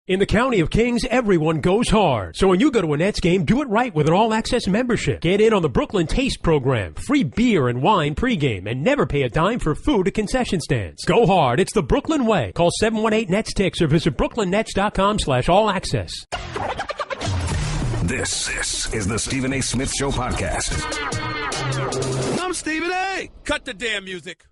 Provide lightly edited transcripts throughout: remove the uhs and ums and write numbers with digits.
In the County of Kings, everyone goes hard. So when you go to a Nets game, do it right with an all-access membership. Get in on the Brooklyn Taste Program, free beer and wine pregame, and never pay a dime for food at concession stands. Go hard. It's the Brooklyn way. Call 718-NETS-TICKS or visit brooklynnets.com/all-access. This is the Stephen A. Smith Show podcast. I'm Stephen A. Cut the damn music.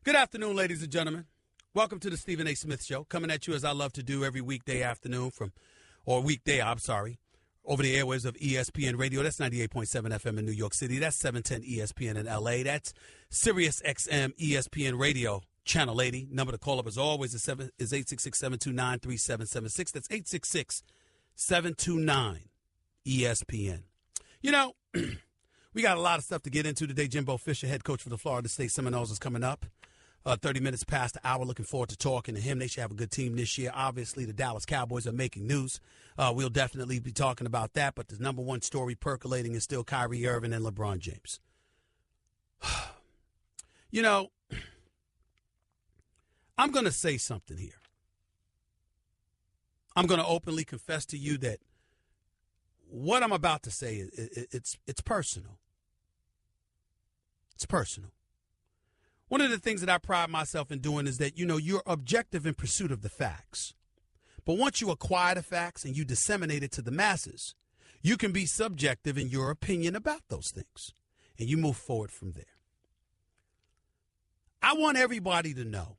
Good afternoon, ladies and gentlemen. Welcome to the Stephen A. Smith Show, coming at you as I love to do every weekday afternoon over the airwaves of ESPN Radio. That's 98.7 FM in New York City. That's 710 ESPN in L.A. That's Sirius XM ESPN Radio, Channel 80. Number to call up as always is 866-729-3776. That's 866-729-ESPN. You know, we got a lot of stuff to get into today. Jimbo Fisher, head coach for the Florida State Seminoles, is coming up. 30 minutes past the hour. Looking forward to talking to him. They should have a good team this year. Obviously, the Dallas Cowboys are making news. We'll definitely be talking about that. But the number one story percolating is still Kyrie Irving and LeBron James. You know, I'm going to say something here. I'm going to openly confess to you that what I'm about to say, it's personal. It's personal. One of the things that I pride myself in doing is that, you know, you're objective in pursuit of the facts. But once you acquire the facts and you disseminate it to the masses, you can be subjective in your opinion about those things. And you move forward from there. I want everybody to know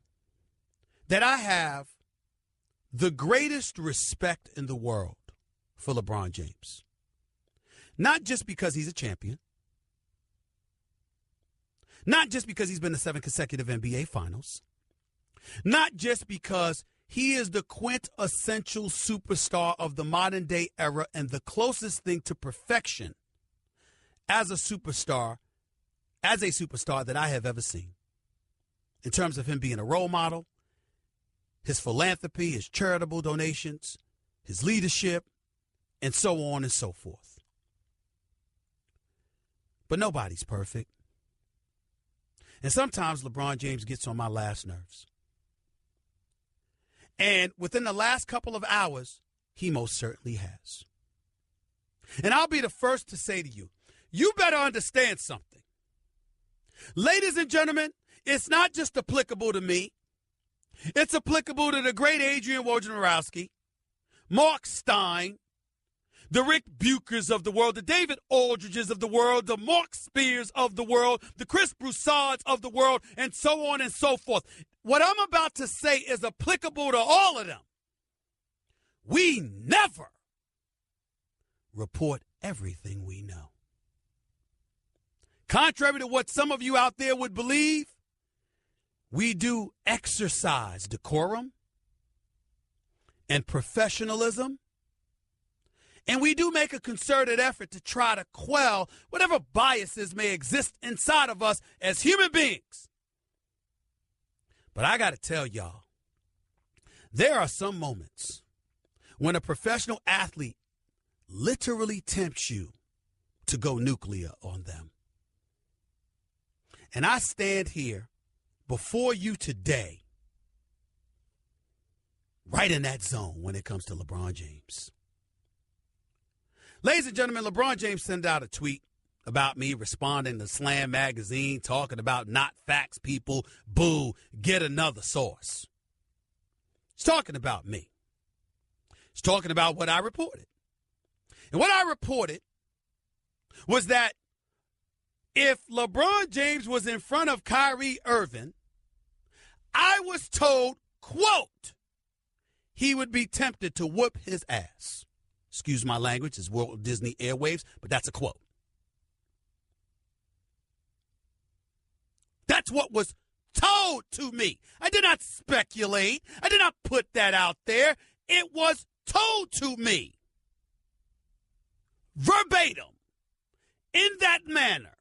that I have the greatest respect in the world for LeBron James. Not just because he's a champion. Not just because he's been to 7 consecutive NBA finals. Not just because he is the quintessential superstar of the modern day era and the closest thing to perfection as a superstar that I have ever seen. In terms of him being a role model, his philanthropy, his charitable donations, his leadership, and so on and so forth. But nobody's perfect. And sometimes LeBron James gets on my last nerves. And within the last couple of hours, he most certainly has. And I'll be the first to say to you, you better understand something. Ladies and gentlemen, it's not just applicable to me. It's applicable to the great Adrian Wojnarowski, Mark Stein, the Rick Bukers of the world, the David Aldridges of the world, the Mark Spears of the world, the Chris Broussards of the world, and so on and so forth. What I'm about to say is applicable to all of them. We never report everything we know. Contrary to what some of you out there would believe, we do exercise decorum and professionalism. And we do make a concerted effort to try to quell whatever biases may exist inside of us as human beings. But I got to tell y'all, there are some moments when a professional athlete literally tempts you to go nuclear on them. And I stand here before you today, right in that zone when it comes to LeBron James. Ladies and gentlemen, LeBron James sent out a tweet about me responding to Slam magazine, talking about not facts, people, boo, get another source. He's talking about me. He's talking about what I reported. And what I reported was that if LeBron James was in front of Kyrie Irving, I was told, quote, he would be tempted to whoop his ass. Excuse my language, it's Walt Disney Airwaves, but that's a quote. That's what was told to me. I did not speculate. I did not put that out there. It was told to me. Verbatim. In that manner.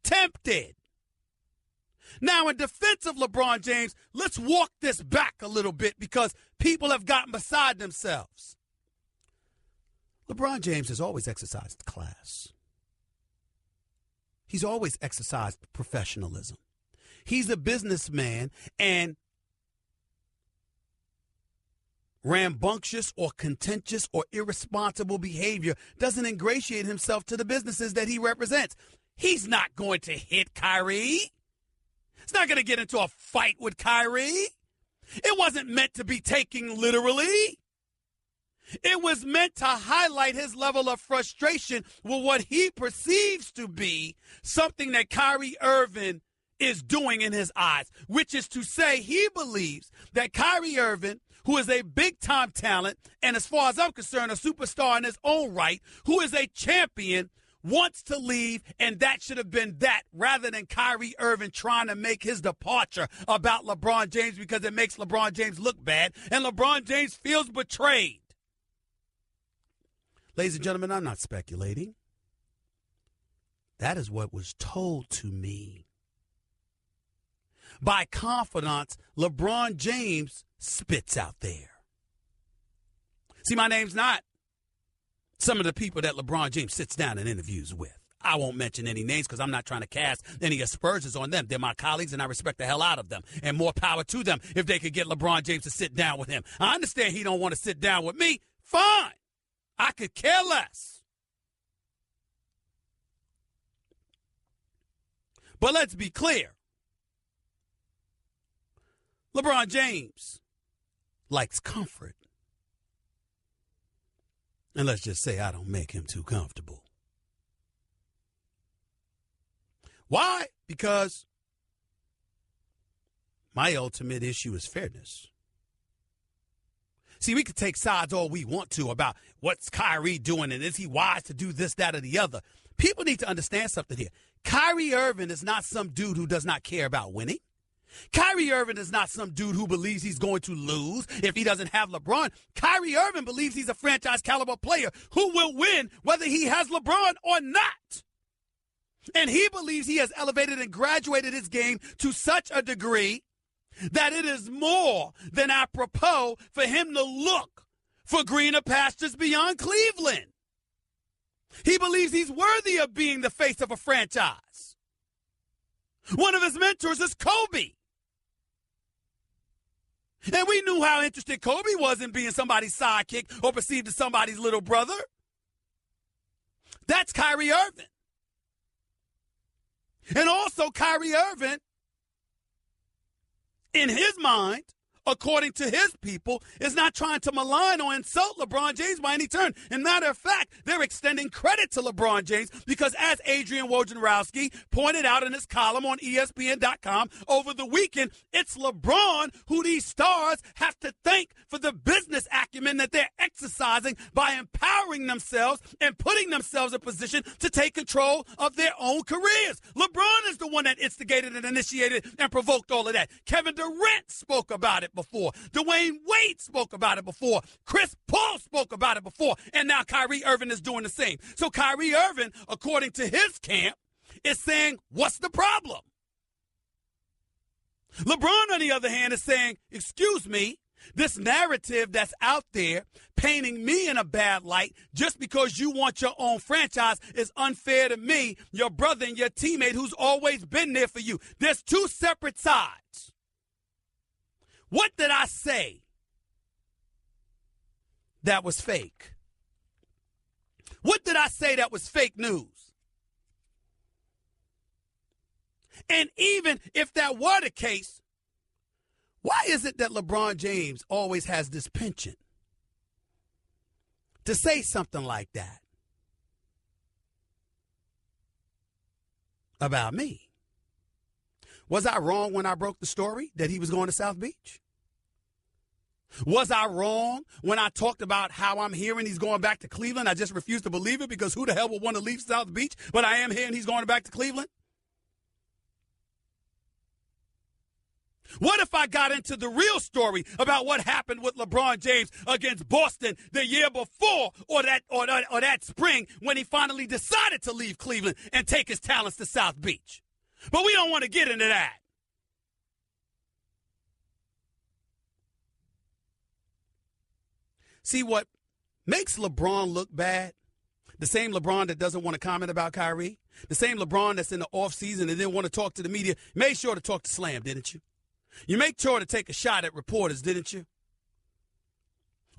Tempted. Now, in defense of LeBron James, let's walk this back a little bit because people have gotten beside themselves. LeBron James has always exercised class. He's always exercised professionalism. He's a businessman, and rambunctious or contentious or irresponsible behavior doesn't ingratiate himself to the businesses that he represents. He's not going to hit Kyrie. He's not going to get into a fight with Kyrie. It wasn't meant to be taken literally. It was meant to highlight his level of frustration with what he perceives to be something that Kyrie Irving is doing in his eyes, which is to say he believes that Kyrie Irving, who is a big-time talent and, as far as I'm concerned, a superstar in his own right, who is a champion, wants to leave, and that should have been that, rather than Kyrie Irving trying to make his departure about LeBron James because it makes LeBron James look bad, and LeBron James feels betrayed. Ladies and gentlemen, I'm not speculating. That is what was told to me by confidants LeBron James spits out there. See, my name's not some of the people that LeBron James sits down and interviews with. I won't mention any names because I'm not trying to cast any aspersions on them. They're my colleagues, and I respect the hell out of them. And more power to them if they could get LeBron James to sit down with him. I understand he don't want to sit down with me. Fine. I could care less. But let's be clear. LeBron James likes comfort. And let's just say I don't make him too comfortable. Why? Because my ultimate issue is fairness. See, we could take sides all we want to about what's Kyrie doing and is he wise to do this, that, or the other. People need to understand something here. Kyrie Irving is not some dude who does not care about winning. Kyrie Irving is not some dude who believes he's going to lose if he doesn't have LeBron. Kyrie Irving believes he's a franchise caliber player who will win whether he has LeBron or not. And he believes he has elevated and graduated his game to such a degree that it is more than apropos for him to look for greener pastures beyond Cleveland. He believes he's worthy of being the face of a franchise. One of his mentors is Kobe. And we knew how interested Kobe was in being somebody's sidekick or perceived as somebody's little brother. That's Kyrie Irving. And also Kyrie Irving, in his mind, according to his people, is not trying to malign or insult LeBron James by any turn. And matter of fact, they're extending credit to LeBron James because, as Adrian Wojnarowski pointed out in his column on ESPN.com over the weekend, it's LeBron who these stars have to thank for the business acumen that they're exercising by empowering themselves and putting themselves in position to take control of their own careers. LeBron is the one that instigated and initiated and provoked all of that. Kevin Durant spoke about it before. Dwayne Wade spoke about it before. Chris Paul spoke about it before. And now Kyrie Irving is doing the same. So Kyrie Irving, according to his camp, is saying, what's the problem? LeBron, on the other hand, is saying, excuse me, this narrative that's out there painting me in a bad light just because you want your own franchise is unfair to me, your brother and your teammate who's always been there for you. There's two separate sides. What did I say that was fake? What did I say that was fake news? And even if that were the case, why is it that LeBron James always has this penchant to say something like that about me? Was I wrong when I broke the story that he was going to South Beach? Was I wrong when I talked about how I'm hearing he's going back to Cleveland? I just refused to believe it because who the hell would want to leave South Beach? But I am hearing he's going back to Cleveland. What if I got into the real story about what happened with LeBron James against Boston the year before or that spring when he finally decided to leave Cleveland and take his talents to South Beach? But we don't want to get into that. See, what makes LeBron look bad, the same LeBron that doesn't want to comment about Kyrie, the same LeBron that's in the offseason and didn't want to talk to the media, made sure to talk to Slam, didn't you? You made sure to take a shot at reporters, didn't you?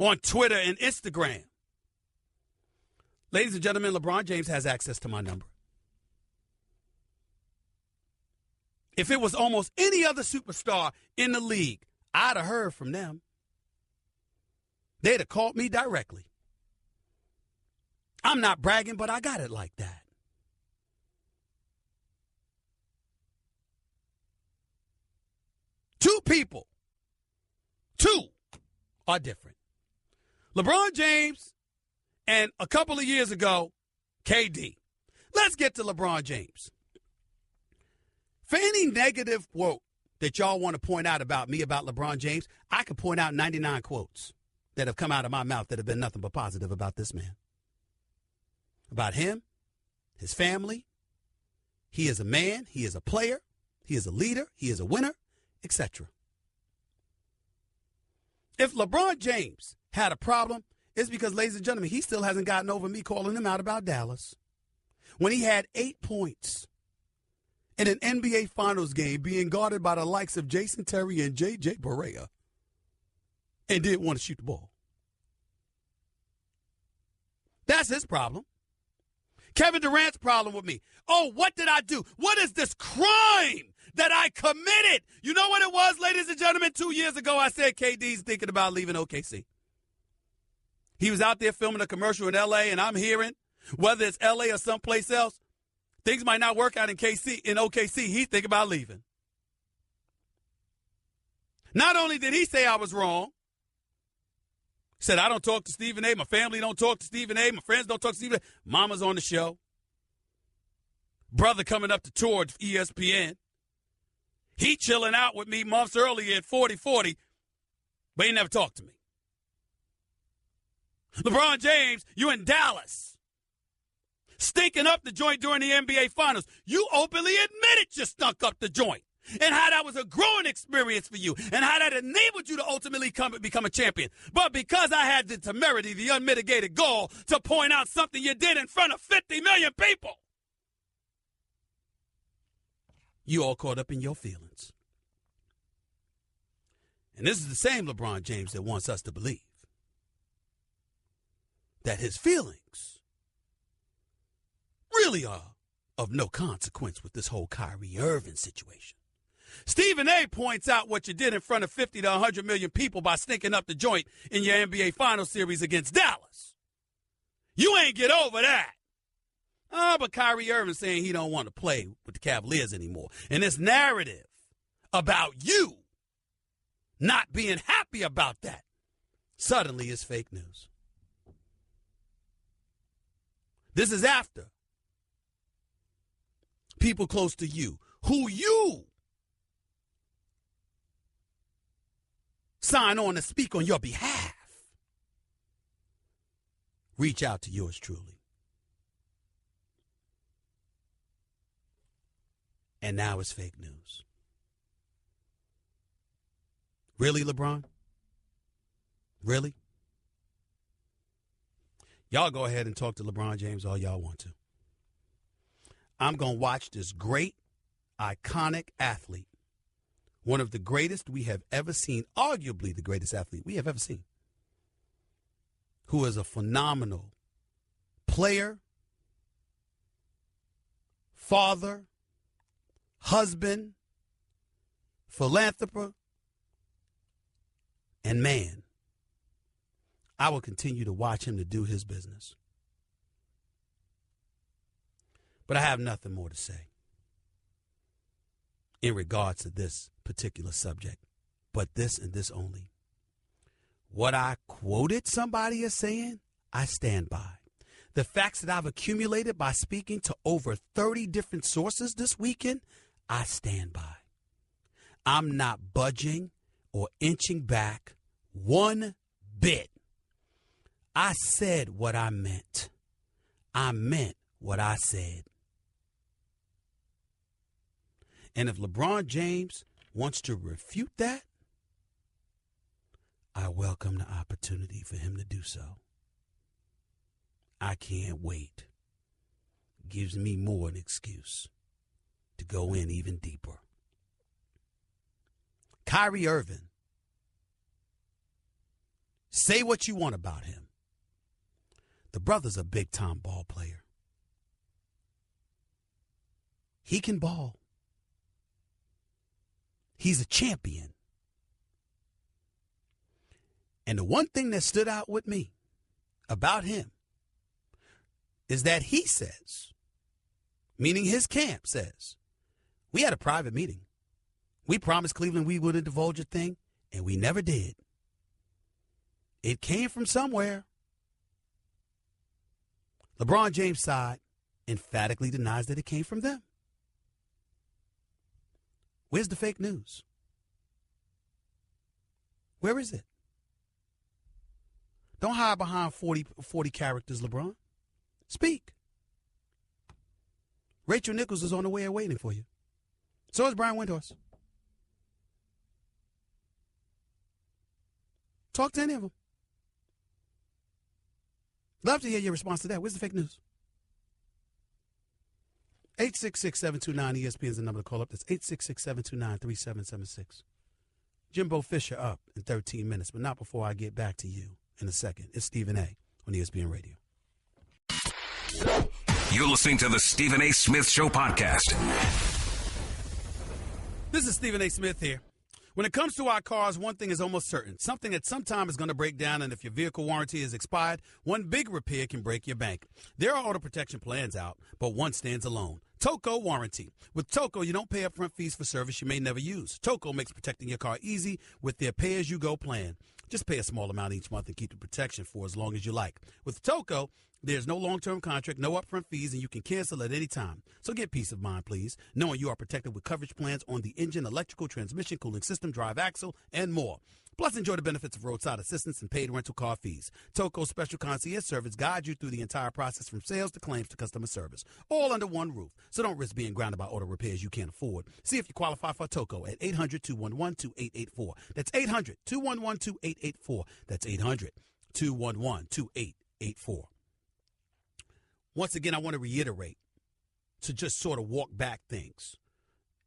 on Twitter and Instagram. Ladies and gentlemen, LeBron James has access to my number. If it was almost any other superstar in the league, I'd have heard from them. They'd have called me directly. I'm not bragging, but I got it like that. Two people. Two are different. LeBron James and a couple of years ago, KD. Let's get to LeBron James. For any negative quote that y'all want to point out about me, about LeBron James, I could point out 99 quotes that have come out of my mouth that have been nothing but positive about this man. About him, his family. He is a man. He is a player. He is a leader. He is a winner, etc. If LeBron James had a problem, it's because, ladies and gentlemen, he still hasn't gotten over me calling him out about Dallas. When he had 8 points in an NBA Finals game being guarded by the likes of Jason Terry and J.J. Barea and didn't want to shoot the ball. That's his problem. Kevin Durant's problem with me. Oh, what did I do? What is this crime that I committed? You know what it was, ladies and gentlemen? 2 years ago, I said KD's thinking about leaving OKC. He was out there filming a commercial in L.A., and I'm hearing, whether it's L.A. or someplace else, things might not work out in OKC. He's thinking about leaving. Not only did he say I was wrong, he said, I don't talk to Stephen A. My family don't talk to Stephen A. My friends don't talk to Stephen A. Mama's on the show. Brother coming up to tour at ESPN. He chilling out with me months earlier at 40-40, but he never talked to me. LeBron James, you in Dallas, stinking up the joint during the NBA Finals. You openly admitted you stunk up the joint and how that was a growing experience for you and how that enabled you to ultimately become a champion. But because I had the temerity, the unmitigated gall to point out something you did in front of 50 million people, you all caught up in your feelings. And this is the same LeBron James that wants us to believe that his feelings really are of no consequence with this whole Kyrie Irving situation. Stephen A. points out what you did in front of 50 to 100 million people by stinking up the joint in your NBA Finals series against Dallas. You ain't get over that. But Kyrie Irving saying he don't want to play with the Cavaliers anymore. And this narrative about you not being happy about that suddenly is fake news. This is after people close to you, who you sign on to speak on your behalf, reach out to yours truly. And now it's fake news. Really, LeBron? Really? Y'all go ahead and talk to LeBron James all y'all want to. I'm going to watch this great, iconic athlete, one of the greatest we have ever seen, arguably the greatest athlete we have ever seen, who is a phenomenal player, father, husband, philanthropist, and man. I will continue to watch him to do his business. But I have nothing more to say in regards to this particular subject, but this and this only. What I quoted somebody as saying, I stand by. The facts that I've accumulated by speaking to over 30 different sources this weekend, I stand by. I'm not budging or inching back one bit. I said what I meant. I meant what I said. And if LeBron James wants to refute that, I welcome the opportunity for him to do so. I can't wait. Gives me more an excuse to go in even deeper. Kyrie Irving Say what you want about him. The brother's a big-time ball player. He can ball. He's a champion. And the one thing that stood out with me about him is that he says, meaning his camp says, we had a private meeting. We promised Cleveland we wouldn't divulge a thing, and we never did. It came from somewhere. LeBron James' side emphatically denies that it came from them. Where's the fake news? Where is it? Don't hide behind 40 characters, LeBron. Speak. Rachel Nichols is on the way and waiting for you. So is Brian Windhorst. Talk to any of them. Love to hear your response to that. Where's the fake news? 866-729-ESPN is the number to call up. That's 866-729-3776. Jimbo Fisher up in 13 minutes, but not before I get back to you in a second. It's Stephen A. on ESPN Radio. You're listening to the Stephen A. Smith Show podcast. This is Stephen A. Smith here. When it comes to our cars, one thing is almost certain. Something at some time is going to break down, and if your vehicle warranty is expired, one big repair can break your bank. There are auto protection plans out, but one stands alone. Toco Warranty. With Toco, you don't pay upfront fees for service you may never use. Toco makes protecting your car easy with their pay-as-you-go plan. Just pay a small amount each month and keep the protection for as long as you like. With Toco, there's no long-term contract, no upfront fees, and you can cancel at any time. So get peace of mind, please, knowing you are protected with coverage plans on the engine, electrical, transmission, cooling system, drive axle, and more. Plus, enjoy the benefits of roadside assistance and paid rental car fees. Toco's special concierge service guides you through the entire process from sales to claims to customer service, all under one roof. So don't risk being grounded by auto repairs you can't afford. See if you qualify for Toco at 800-211-2884. That's 800-211-2884. That's 800-211-2884. Once again, I want to reiterate to just sort of walk back things.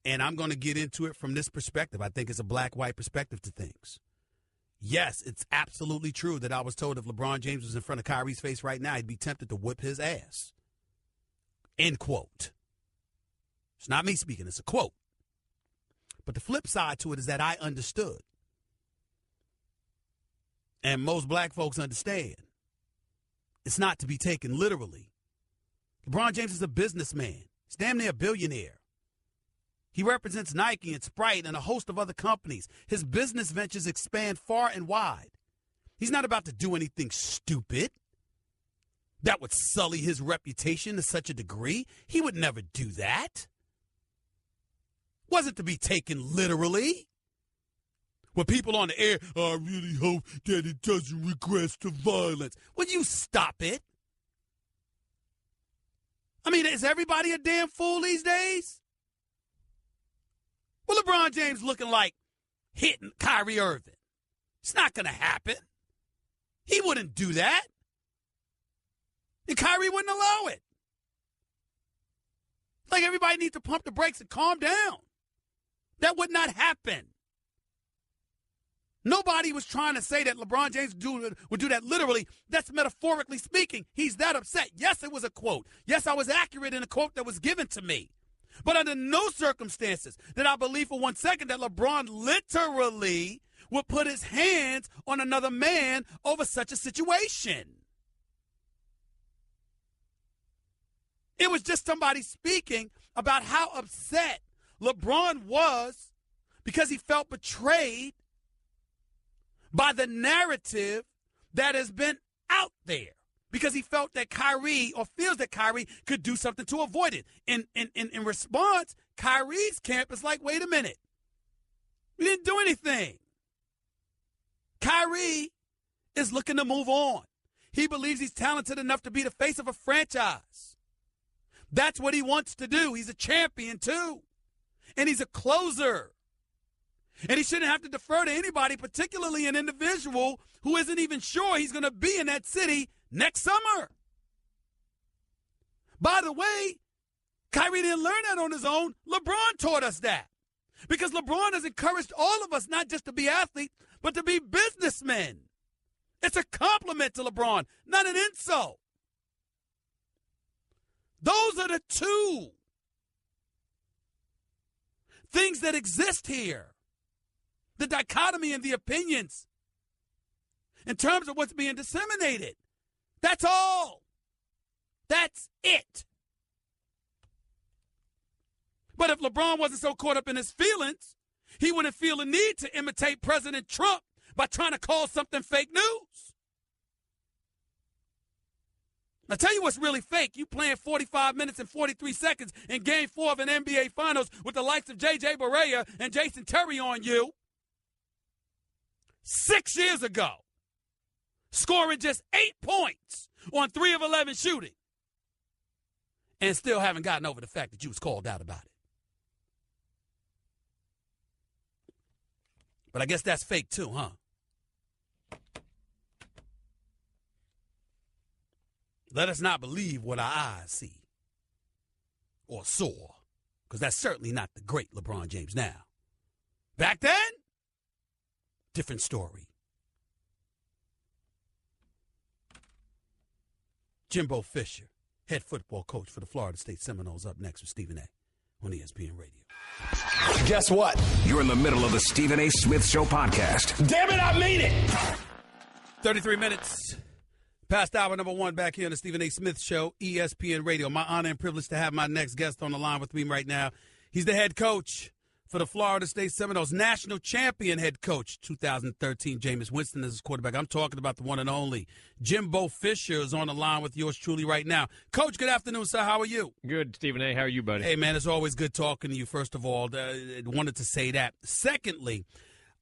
And I'm going to get into it from this perspective. I think it's a black-white perspective to things. Yes, it's absolutely true that I was told if LeBron James was in front of Kyrie's face right now, he'd be tempted to whip his ass. End quote. It's not me speaking, it's a quote. But the flip side to it is that I understood. And most black folks understand. It's not to be taken literally. LeBron James is a businessman. He's damn near a billionaire. He represents Nike and Sprite and a host of other companies. His business ventures expand far and wide. He's not about to do anything stupid that would sully his reputation to such a degree. He would never do that. Wasn't to be taken literally. When people on the air, I really hope that it doesn't regress to violence. Will you stop it? I mean, is everybody a damn fool these days? Well, LeBron James looking like hitting Kyrie Irving. It's not going to happen. He wouldn't do that. And Kyrie wouldn't allow it. Like everybody needs to pump the brakes and calm down. That would not happen. Nobody was trying to say that LeBron James would do that literally. That's metaphorically speaking. He's that upset. Yes, it was a quote. Yes, I was accurate in a quote that was given to me. But under no circumstances did I believe for 1 second that LeBron literally would put his hands on another man over such a situation. It was just somebody speaking about how upset LeBron was because he felt betrayed by the narrative that has been out there. Because he felt that Kyrie, or feels that Kyrie, could do something to avoid it. In response, Kyrie's camp is like, wait a minute. We didn't do anything. Kyrie is looking to move on. He believes he's talented enough to be the face of a franchise. That's what he wants to do. He's a champion, too. And he's a closer. And he shouldn't have to defer to anybody, particularly an individual who isn't even sure he's going to be in that city next summer. By the way, Kyrie didn't learn that on his own. LeBron taught us that. Because LeBron has encouraged all of us not just to be athletes, but to be businessmen. It's a compliment to LeBron, not an insult. Those are the two things that exist here. The dichotomy in the opinions in terms of what's being disseminated. That's all. That's it. But if LeBron wasn't so caught up in his feelings, he wouldn't feel a need to imitate President Trump by trying to call something fake news. I'll tell you what's really fake. You playing 45 minutes and 43 seconds in Game 4 of an NBA Finals with the likes of J.J. Barea and Jason Terry on you 6 years ago, scoring just 8 points on 3 of 11 shooting, and still haven't gotten over the fact that you was called out about it. But I guess that's fake too, huh? Let us not believe what our eyes see or saw, because that's certainly not the great LeBron James now. Back then, different story. Jimbo Fisher, head football coach for the Florida State Seminoles, up next with Stephen A. on ESPN Radio. Guess what? You're in the middle of the Stephen A. Smith Show podcast. Damn it, I mean it! 33 minutes past hour number 1 back here on the Stephen A. Smith Show, ESPN Radio. My honor and privilege to have my next guest on the line with me right now. He's the head coach for the Florida State Seminoles, national champion head coach, 2013. Jameis Winston is his quarterback. I'm talking about the one and only Jimbo Fisher is on the line with yours truly right now. Coach, good afternoon, sir. How are you? Good, Stephen A. How are you, buddy? Hey, man, it's always good talking to you, first of all. Wanted to say that. Secondly,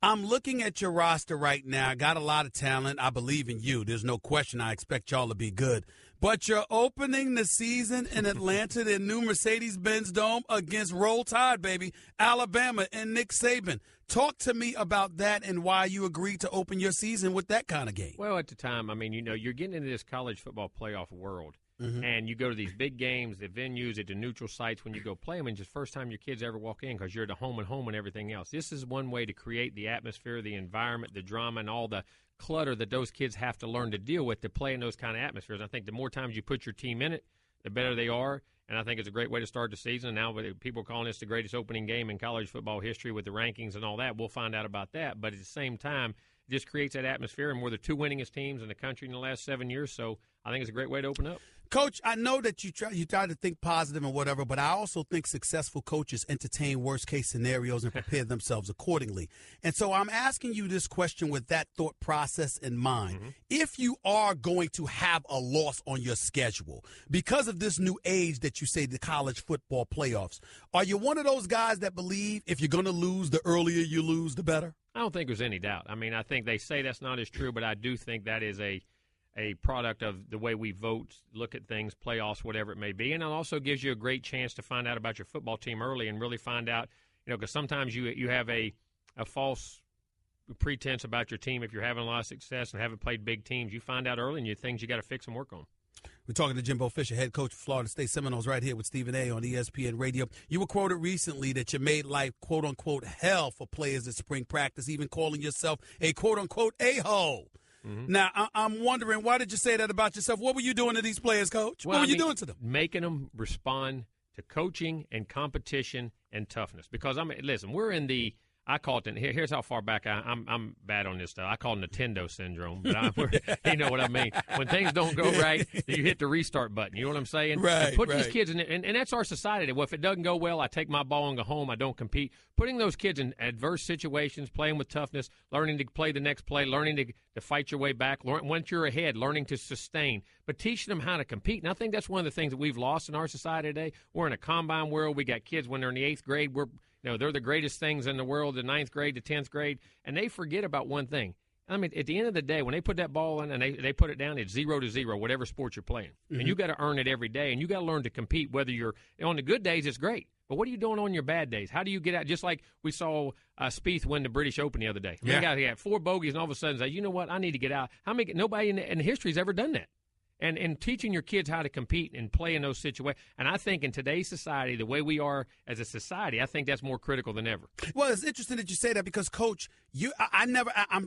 I'm looking at your roster right now. Got a lot of talent. I believe in you. There's no question. I expect y'all to be good. But you're opening the season in Atlanta, the new Mercedes-Benz Dome against Roll Tide, baby, Alabama and Nick Saban. Talk to me about that and why you agreed to open your season with that kind of game. Well, at the time, I mean, you're getting into this college football playoff world. Mm-hmm. And you go to these big games, the venues, at the neutral sites when you go play them, and it's the first time your kids ever walk in because you're at the home and everything else. This is one way to create the atmosphere, the environment, the drama, and all the clutter that those kids have to learn to deal with to play in those kind of atmospheres. I think the more times you put your team in it, the better they are. And I think it's a great way to start the season. And now people are calling this the greatest opening game in college football history with the rankings and all that. We'll find out about that. But at the same time, it just creates that atmosphere. And we're the two winningest teams in the country in the last 7 years. So I think it's a great way to open up. Coach, I know that you try to think positive and whatever, but I also think successful coaches entertain worst-case scenarios and prepare themselves accordingly. And so I'm asking you this question with that thought process in mind. Mm-hmm. If you are going to have a loss on your schedule because of this new age that you say, the college football playoffs, are you one of those guys that believe if you're going to lose, the earlier you lose, the better? I don't think there's any doubt. I mean, I think they say that's not as true, but I do think that is a product of the way we vote, look at things, playoffs, whatever it may be. And it also gives you a great chance to find out about your football team early and really find out, because sometimes you have a false pretense about your team. If you're having a lot of success and haven't played big teams, you find out early and you things you got to fix and work on. We're talking to Jimbo Fisher, head coach of Florida State Seminoles, right here with Stephen A. on ESPN Radio. You were quoted recently that you made life, quote-unquote, hell for players at spring practice, even calling yourself a, quote-unquote, a-hole. Mm-hmm. Now, I'm wondering, why did you say that about yourself? What were you doing to these players, Coach? Well, what were you doing to them? Making them respond to coaching and competition and toughness. Because, listen, we're in the – I call it – here's how far back I'm bad on this stuff. I call it Nintendo syndrome. But you know what I mean. When things don't go right, you hit the restart button. You know what I'm saying? Right, and put these kids in – and that's our society. Well, if it doesn't go well, I take my ball and go home. I don't compete. Putting those kids in adverse situations, playing with toughness, learning to play the next play, learning to fight your way back, once you're ahead, learning to sustain, but teaching them how to compete. And I think that's one of the things that we've lost in our society today. We're in a combine world. We got kids when they're in the 8th grade. They're the greatest things in the world, the 9th grade, the 10th grade, and they forget about one thing. I mean, at the end of the day, when they put that ball in and they put it down, it's 0-0, whatever sport you're playing. Mm-hmm. And you got to earn it every day, and you got to learn to compete. Whether you're on the good days, it's great. But what are you doing on your bad days? How do you get out? Just like we saw Spieth win the British Open the other day. Yeah. He had 4 bogeys, and all of a sudden say, you know what, I need to get out. Nobody in history has ever done that. and teaching your kids how to compete and play in those situations. And I think in today's society, the way we are as a society, I think that's more critical than ever. Well, it's interesting that you say that because, Coach,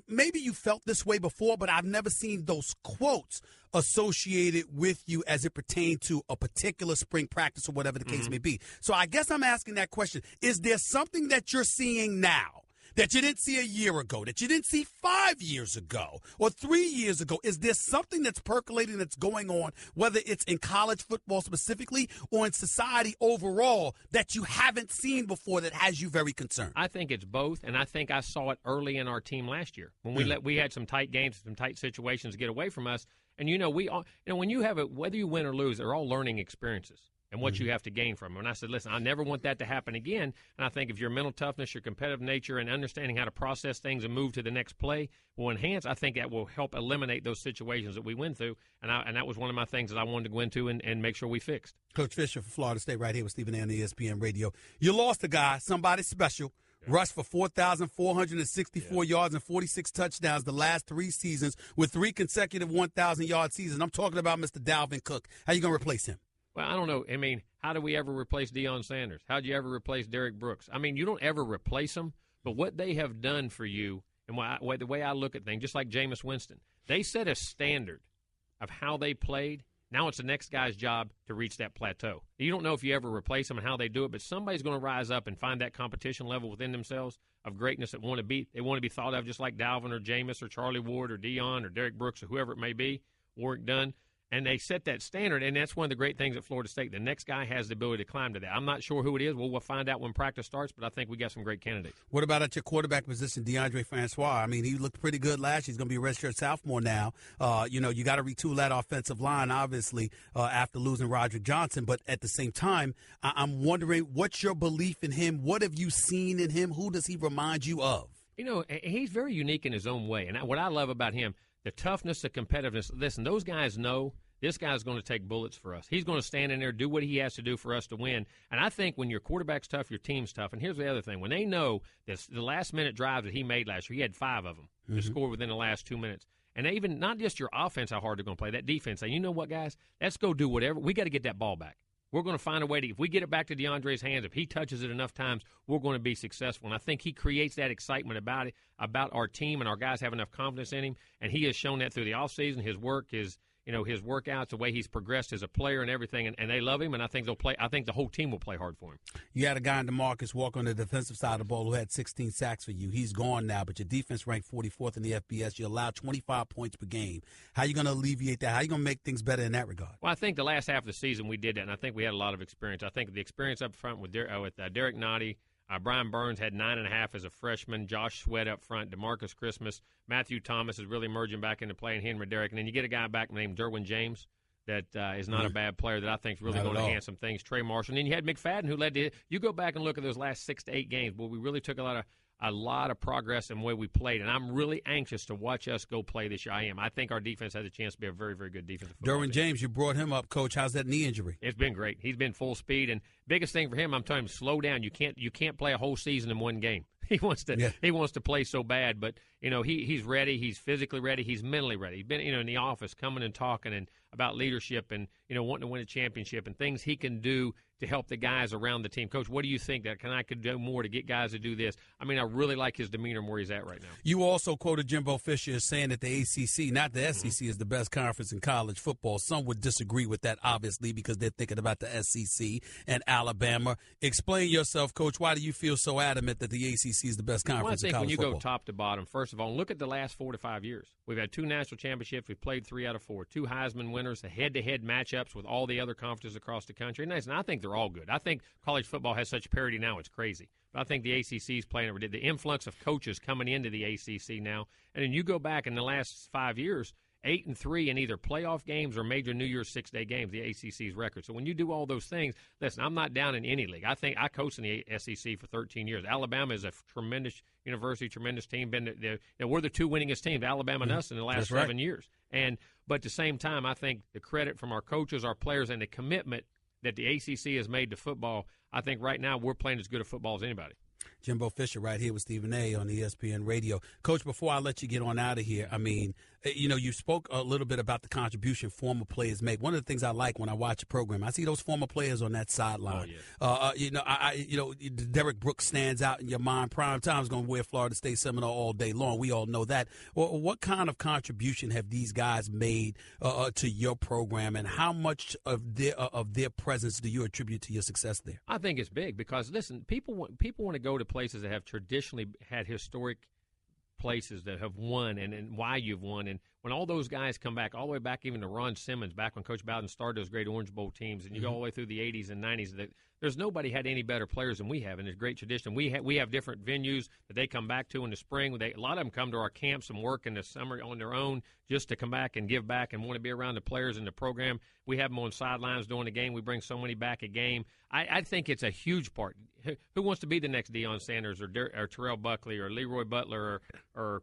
maybe you felt this way before, but I've never seen those quotes associated with you as it pertained to a particular spring practice or whatever the case may be. So I guess I'm asking that question. Is there something that you're seeing now that you didn't see a year ago, that you didn't see 5 years ago or 3 years ago? Is there something that's percolating that's going on, whether it's in college football specifically or in society overall, that you haven't seen before that has you very concerned? I think it's both, and I think I saw it early in our team last year when we had some tight games, some tight situations get away from us. And, when you have whether you win or lose, they're all learning experiences and what you have to gain from them. And I said, listen, I never want that to happen again. And I think if your mental toughness, your competitive nature, and understanding how to process things and move to the next play will enhance, I think that will help eliminate those situations that we went through. And that was one of my things that I wanted to go into and make sure we fixed. Coach Fisher for Florida State right here with Stephen A. on ESPN Radio. You lost a guy, somebody special. Rushed for 4,464 yards and 46 touchdowns the last 3 seasons with 3 consecutive 1,000-yard seasons. I'm talking about Mr. Dalvin Cook. How you going to replace him? Well, I don't know. I mean, how do we ever replace Deion Sanders? How do you ever replace Derek Brooks? I mean, you don't ever replace them, but what they have done for you and the way I look at things, just like Jameis Winston, they set a standard of how they played. Now it's the next guy's job to reach that plateau. You don't know if you ever replace them and how they do it, but somebody's going to rise up and find that competition level within themselves of greatness that they want to be thought of just like Dalvin or Jameis or Charlie Ward or Deion or Derek Brooks or whoever it may be, Warwick Dunn. And they set that standard, and that's one of the great things at Florida State. The next guy has the ability to climb to that. I'm not sure who it is. We'll find out when practice starts, but I think we got some great candidates. What about at your quarterback position, DeAndre Francois? I mean, he looked pretty good last year. He's going to be a redshirt sophomore now. You got to retool that offensive line, obviously, after losing Roderick Johnson. But at the same time, I'm wondering, what's your belief in him? What have you seen in him? Who does he remind you of? He's very unique in his own way. And what I love about him, the toughness, the competitiveness. Listen, those guys know this guy's going to take bullets for us. He's going to stand in there, do what he has to do for us to win. And I think when your quarterback's tough, your team's tough. And here's the other thing. When they know this, the last-minute drives that he made last year, he had 5 of them to score within the last 2 minutes. And even not just your offense, how hard they're going to play, that defense. And you know what, guys? Let's go do whatever. We got to get that ball back. We're going to find a way to – if we get it back to DeAndre's hands, if he touches it enough times, we're going to be successful. And I think he creates that excitement about it, about our team, and our guys have enough confidence in him. And he has shown that through the offseason, his work, his workouts, the way he's progressed as a player and everything, and they love him, and I think they'll play. I think the whole team will play hard for him. You had a guy in DeMarcus Walker on the defensive side of the ball who had 16 sacks for you. He's gone now, but your defense ranked 44th in the FBS. You allowed 25 points per game. How are you going to alleviate that? How are you going to make things better in that regard? Well, I think the last half of the season we did that, and I think we had a lot of experience. I think the experience up front with Derek Nottie, Brian Burns had 9.5 as a freshman. Josh Sweat up front. DeMarcus Christmas. Matthew Thomas is really merging back into play, and Henry Derrick. And then you get a guy back named Derwin James that is not a bad player that I think is really going to enhance some things. Trey Marshall. And then you had McFadden who led to – you go back and look at those last 6 to 8 games. Well, we really took a lot of progress in the way we played, and I'm really anxious to watch us go play this year. I am. I think our defense has a chance to be a very, very good defensive football team. Derwin James, you brought him up, Coach. How's that knee injury? It's been great. He's been full speed, and biggest thing for him, I'm telling him, slow down. You can't play a whole season in one game. He wants to play so bad, but he's ready. He's physically ready. He's mentally ready. He's been in the office coming and talking and about leadership and wanting to win a championship and things he can do to help the guys around the team. Coach, what do you think that I could do more to get guys to do this? I mean, I really like his demeanor and where he's at right now. You also quoted Jimbo Fisher as saying that the ACC, not the SEC, is the best conference in college football. Some would disagree with that, obviously, because they're thinking about the SEC and Alabama. Explain yourself, Coach. Why do you feel so adamant that the ACC is the best conference in college football? When you go top to bottom, first of all, look at the last 4 to 5 years. We've had 2 national championships. We've played 3 out of 4. 2 Heisman winners, the head-to-head matchups with all the other conferences across the country. And I think they're all good. I think college football has such parity now, it's crazy. But I think the ACC is playing over the influx of coaches coming into the ACC now. And then you go back in the last 5 years, 8-3 in either playoff games or major New Year's 6-day games, the ACC's record. So when you do all those things, listen, I'm not down in any league. I think I coached in the SEC for 13 years. Alabama is a tremendous university, tremendous team. We're the 2 winningest teams, Alabama and us, in the last 7 years. But at the same time, I think the credit from our coaches, our players, and the commitment that the ACC has made to football, I think right now we're playing as good a football as anybody. Jimbo Fisher right here with Stephen A. on ESPN Radio. Coach, before I let you get on out of here, I mean, You spoke a little bit about the contribution former players make. One of the things I like when I watch a program, I see those former players on that sideline. Oh, yeah. Derek Brooks stands out in your mind. Prime time is going to wear Florida State Seminole all day long. We all know that. Well, what kind of contribution have these guys made to your program, and how much of their presence do you attribute to your success there? I think it's big because, listen, people want to go to places that have traditionally had historic places that have won and why you've won. And when all those guys come back, all the way back even to Ron Simmons, back when Coach Bowden started those great Orange Bowl teams, and you go all the way through the 80s and 90s, that there's nobody had any better players than we have, and it's a great tradition. We have different venues that they come back to in the spring. A lot of them come to our camps and work in the summer on their own just to come back and give back and want to be around the players in the program. We have them on sidelines during the game. We bring so many back a game. I think it's a huge part. Who wants to be the next Deion Sanders or Terrell Buckley or Leroy Butler or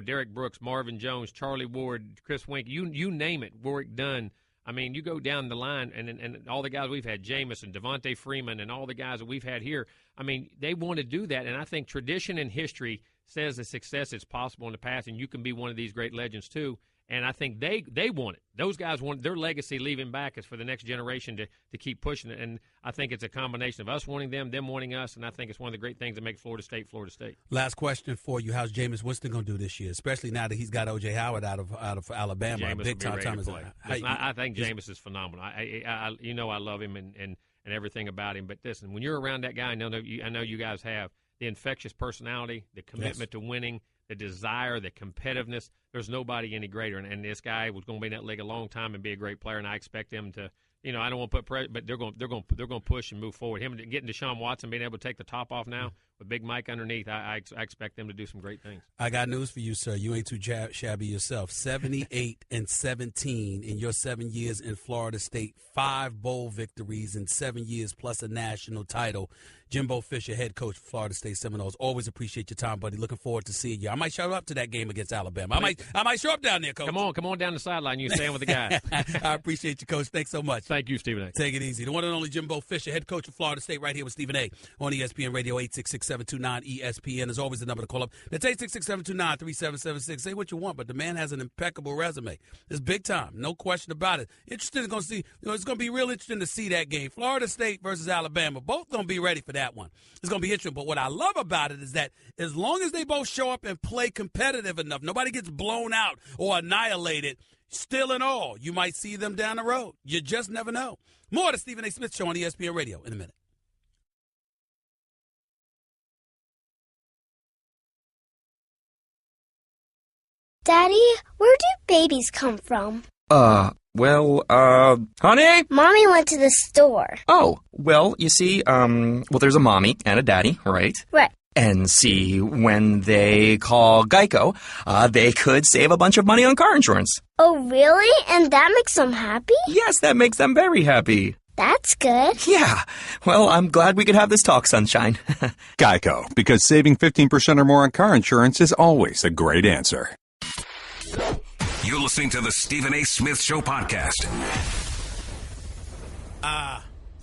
Derek Brooks, Marvin Jones, Charlie Ward, Chris Wink, you name it, Warwick Dunn. I mean, you go down the line, and all the guys we've had, Jameson, Devontae Freeman, and all the guys that we've had here, I mean, they want to do that. And I think tradition and history says that success is possible in the past, and you can be one of these great legends too. And I think they want it. Those guys want their legacy leaving back is for the next generation to keep pushing it. And I think it's a combination of us wanting them wanting us, and I think it's one of the great things that make Florida State, Florida State. Last question for you. How's Jameis Winston going to do this year, especially now that he's got O.J. Howard out of Alabama? Jameis Big time. I think Jameis is phenomenal. I love him and everything about him. But listen, when you're around that guy, I know you guys have the infectious personality, the commitment to winning, the desire, the competitiveness. There's nobody any greater. And this guy was going to be in that league a long time and be a great player. And I expect him to, I don't want to put pressure, but they're going to push and move forward. Him getting Deshaun Watson, being able to take the top off now with Big Mike underneath, I expect them to do some great things. I got news for you, sir. You ain't too shabby yourself. 78-17 in your 7 years in Florida State. 5 bowl victories in 7 years plus a national title. Jimbo Fisher, head coach for Florida State Seminoles. Always appreciate your time, buddy. Looking forward to seeing you. I might show up to that game against Alabama. I might show up down there, Coach. Come on down the sideline. You stand with the guys. I appreciate you, Coach. Thanks so much. Thank you, Stephen A. Take it easy. The one and only Jimbo Fisher, head coach of Florida State, right here with Stephen A. on ESPN Radio 866-729-ESPN. Is always the number to call up. That's 866-729-3776. Say what you want, but the man has an impeccable resume. It's big time, no question about it. Interesting to see. It's going to be real interesting to see that game. Florida State versus Alabama. Both going to be ready for that one. It's going to be interesting. But what I love about it is that as long as they both show up and play competitive enough, nobody gets blown out or annihilated, still and all, you might see them down the road. You just never know. More of the Stephen A. Smith Show on ESPN Radio in a minute. Daddy, where do babies come from? Honey? Mommy went to the store. Oh, well, you see, there's a mommy and a daddy, right? Right. And see, when they call Geico, they could save a bunch of money on car insurance. Oh, really? And that makes them happy? Yes, that makes them very happy. That's good. Yeah. Well, I'm glad we could have this talk, sunshine. Geico, because saving 15% or more on car insurance is always a great answer. You're listening to the Stephen A. Smith Show podcast.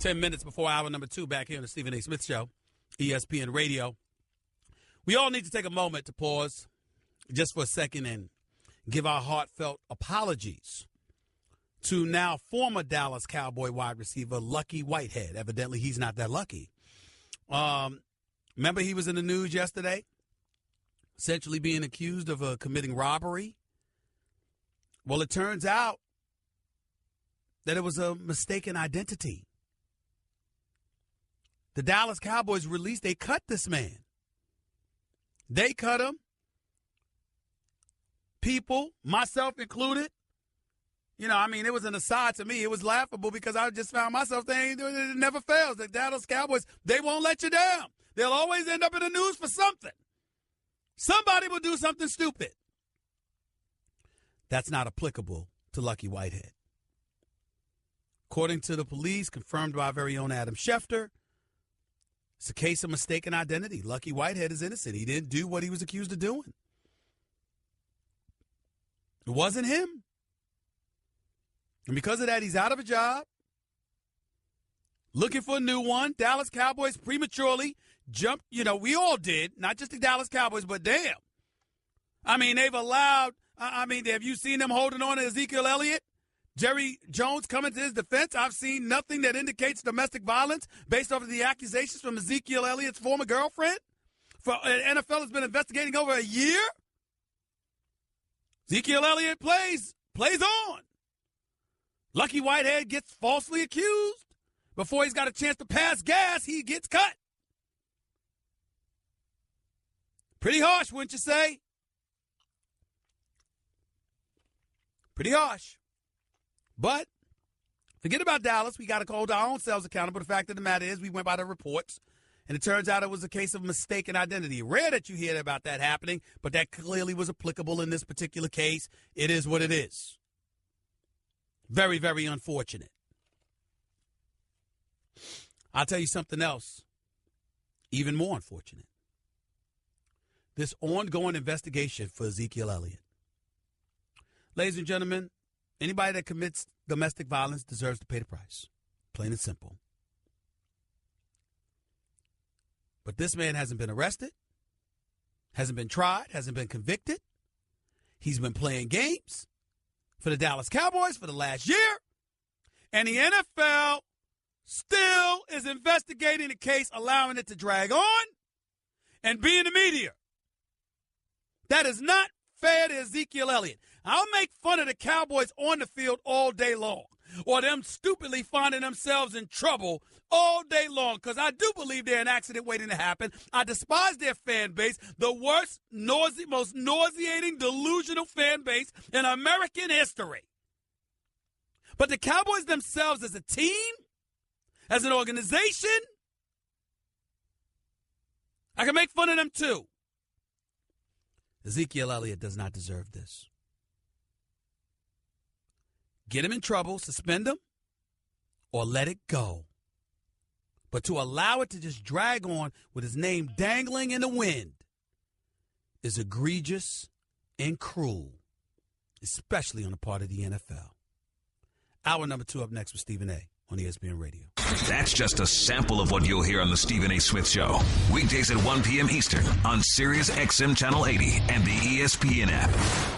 10 minutes before hour number 2 back here on the Stephen A. Smith Show, ESPN Radio. We all need to take a moment to pause just for a second and give our heartfelt apologies to now former Dallas Cowboy wide receiver Lucky Whitehead. Evidently, he's not that lucky. Remember he was in the news yesterday, essentially being accused of committing robbery? Well, it turns out that it was a mistaken identity. The Dallas Cowboys they cut this man. They cut him. People, myself included. It was an aside to me. It was laughable because I just found myself thinking it never fails. The Dallas Cowboys, they won't let you down. They'll always end up in the news for something. Somebody will do something stupid. That's not applicable to Lucky Whitehead. According to the police, confirmed by our very own Adam Schefter, it's a case of mistaken identity. Lucky Whitehead is innocent. He didn't do what he was accused of doing. It wasn't him. And because of that, he's out of a job, looking for a new one. Dallas Cowboys prematurely jumped. We all did, not just the Dallas Cowboys, but damn. They've allowed I mean, have you seen them holding on to Ezekiel Elliott? Jerry Jones coming to his defense. I've seen nothing that indicates domestic violence based off of the accusations from Ezekiel Elliott's former girlfriend. NFL has been investigating over a year. Ezekiel Elliott plays on. Lucky Whitehead gets falsely accused. Before he's got a chance to pass gas, he gets cut. Pretty harsh, wouldn't you say? Pretty harsh. But forget about Dallas. We got to hold our own selves accountable. The fact of the matter is we went by the reports, and it turns out it was a case of mistaken identity. Rare that you hear about that happening, but that clearly was applicable in this particular case. It is what it is. Very, very unfortunate. I'll tell you something else, even more unfortunate. This ongoing investigation for Ezekiel Elliott. Ladies and gentlemen, anybody that commits domestic violence deserves to pay the price. Plain and simple. But this man hasn't been arrested, hasn't been tried, hasn't been convicted. He's been playing games for the Dallas Cowboys for the last year. And the NFL still is investigating the case, allowing it to drag on and be in the media. That is not fair to Ezekiel Elliott. I'll make fun of the Cowboys on the field all day long, or them stupidly finding themselves in trouble all day long, because I do believe they're an accident waiting to happen. I despise their fan base, the worst, most nauseating, delusional fan base in American history. But the Cowboys themselves as a team, as an organization, I can make fun of them too. Ezekiel Elliott does not deserve this. Get him in trouble, suspend him, or let it go. But to allow it to just drag on with his name dangling in the wind is egregious and cruel, especially on the part of the NFL. Hour number 2 up next with Stephen A. on ESPN Radio. That's just a sample of what you'll hear on the Stephen A. Smith Show. Weekdays at 1 p.m. Eastern on Sirius XM Channel 80 and the ESPN app.